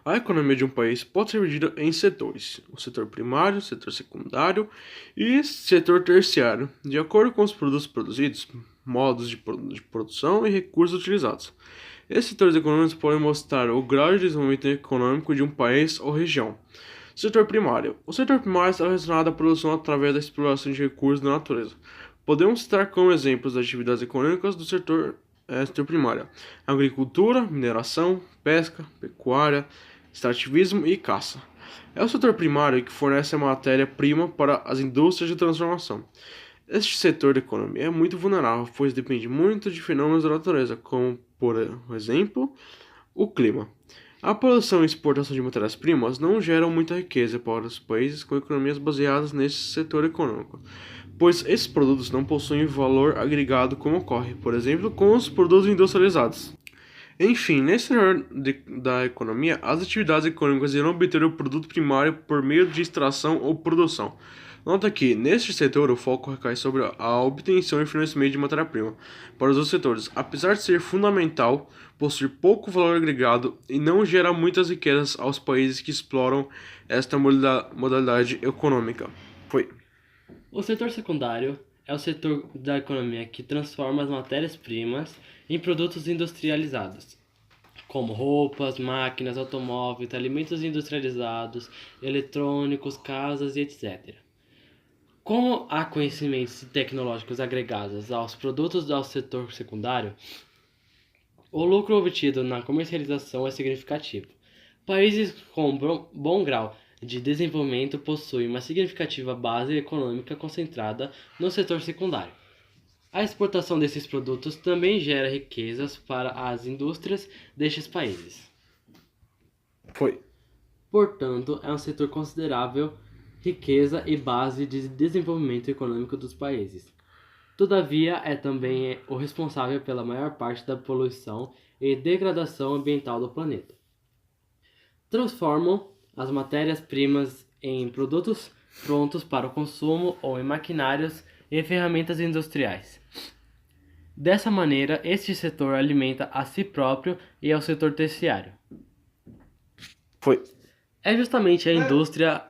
A economia de um país pode ser dividida em setores: o setor primário, setor secundário e setor terciário, de acordo com os produtos produzidos, modos de produção e recursos utilizados. Esses setores econômicos podem mostrar o grau de desenvolvimento econômico de um país ou região. Setor primário. O setor primário está relacionado à produção através da exploração de recursos da natureza. Podemos citar como exemplos das atividades econômicas do setor primário: agricultura, mineração, pesca, pecuária, extrativismo e caça. É o setor primário que fornece a matéria-prima para as indústrias de transformação. Este setor da economia é muito vulnerável, pois depende muito de fenômenos da natureza, como, por exemplo, o clima. A produção e exportação de matérias-primas não geram muita riqueza para os países com economias baseadas nesse setor econômico, pois esses produtos não possuem valor agregado como ocorre, por exemplo, com os produtos industrializados. Enfim, nesse setor da economia, as atividades econômicas irão obter o produto primário por meio de extração ou produção. Nota que, neste setor, o foco recai sobre a obtenção e fornecimento de matéria-prima. Para os outros setores, apesar de ser fundamental, possui pouco valor agregado e não gera muitas riquezas aos países que exploram esta modalidade econômica. Foi. O setor secundário é o setor da economia que transforma as matérias-primas em produtos industrializados, como roupas, máquinas, automóveis, alimentos industrializados, eletrônicos, casas e etc. Como há conhecimentos tecnológicos agregados aos produtos do setor secundário, o lucro obtido na comercialização é significativo. Países com bom grau de desenvolvimento possuem uma significativa base econômica concentrada no setor secundário. A exportação desses produtos também gera riquezas para as indústrias destes países. Foi. Portanto, é um setor considerável riqueza e base de desenvolvimento econômico dos países. Todavia, é também o responsável pela maior parte da poluição e degradação ambiental do planeta. Transformam as matérias-primas em produtos prontos para o consumo ou em maquinários e ferramentas industriais. Dessa maneira, este setor alimenta a si próprio e ao setor terciário. Foi. É justamente a indústria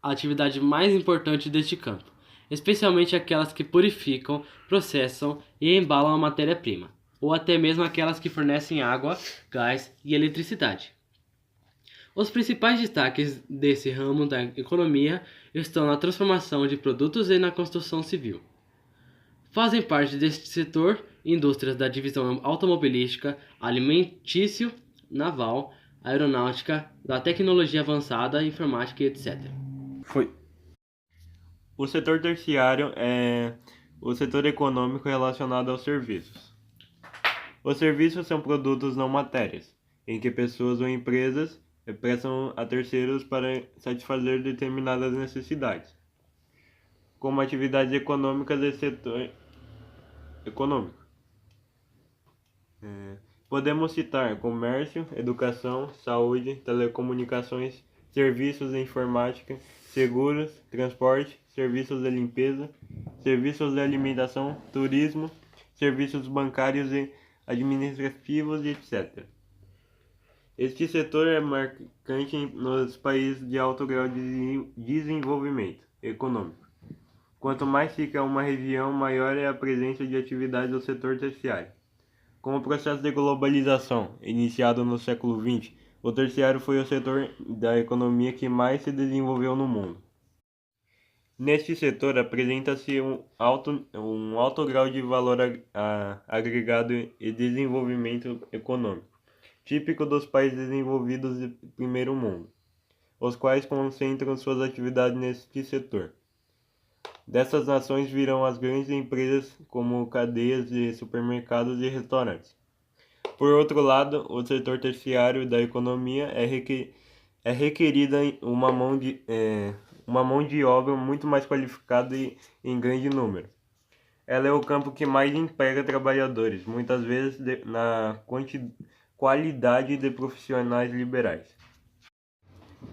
a atividade mais importante deste campo, especialmente aquelas que purificam, processam e embalam a matéria-prima, ou até mesmo aquelas que fornecem água, gás e eletricidade. Os principais destaques desse ramo da economia estão na transformação de produtos e na construção civil. Fazem parte deste setor indústrias da divisão automobilística, alimentício, naval, aeronáutica, da tecnologia avançada, informática e etc. Foi. O setor terciário é o setor econômico relacionado aos serviços. Os serviços são produtos não matérias, em que pessoas ou empresas prestam a terceiros para satisfazer determinadas necessidades, como atividades econômicas do setor econômico. Podemos citar comércio, educação, saúde, telecomunicações, serviços de informática, seguros, transporte, serviços de limpeza, serviços de alimentação, turismo, serviços bancários e administrativos, etc. Este setor é marcante nos países de alto grau de desenvolvimento econômico. Quanto mais fica uma região, maior é a presença de atividades do setor terciário. Com o processo de globalização, iniciado no século XX, o terciário foi o setor da economia que mais se desenvolveu no mundo. Neste setor apresenta-se um alto grau de valor agregado e desenvolvimento econômico, típico dos países desenvolvidos de primeiro mundo, os quais concentram suas atividades neste setor. Dessas nações virão as grandes empresas como cadeias de supermercados e restaurantes. Por outro lado, o setor terciário da economia é requerida uma mão de obra muito mais qualificada e em grande número. Ela é o campo que mais emprega trabalhadores, muitas vezes na qualidade de profissionais liberais.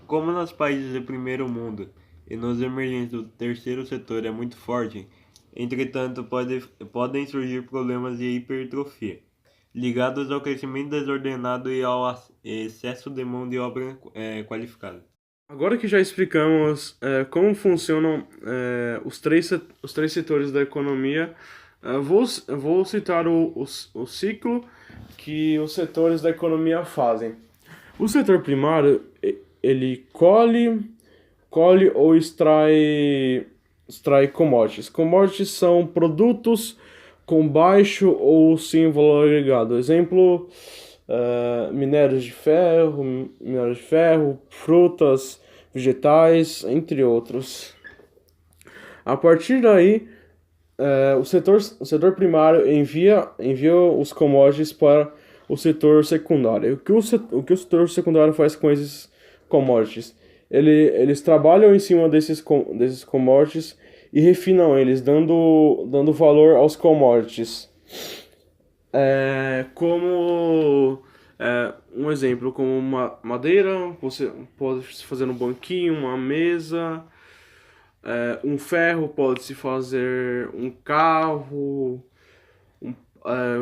Como nos países de primeiro mundo e nos emergentes do terceiro setor é muito forte, entretanto podem surgir problemas de hipertrofia, ligados ao crescimento desordenado e ao excesso de mão de obra qualificada. Agora que já explicamos como funcionam os três setores da economia, vou citar o ciclo que os setores da economia fazem. O setor primário, ele colhe ou extrai commodities. Commodities são produtos com baixo ou sem valor agregado. Exemplo, minérios de ferro, frutas, vegetais, entre outros. A partir daí, o setor primário envia os commodities para o setor secundário. O que o setor secundário faz com esses commodities? Eles trabalham em cima desses commodities e refinam eles, dando valor aos commodities. Um exemplo, como uma madeira, você pode se fazer um banquinho, uma mesa. Um ferro pode-se fazer um carro,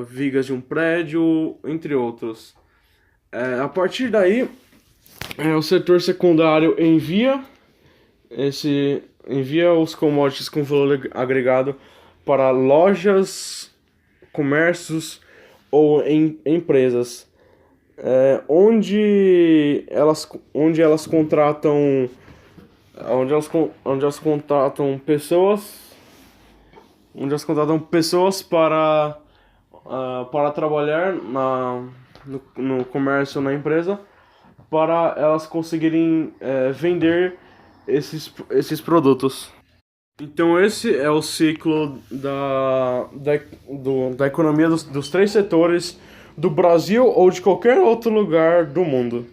vigas de um prédio, entre outros. A partir daí, o setor secundário envia os commodities com valor agregado para lojas, comércios ou empresas, onde elas contratam pessoas para trabalhar no comércio, na empresa, para elas conseguirem vender esses produtos. Então esse é o ciclo da economia dos três setores do Brasil ou de qualquer outro lugar do mundo.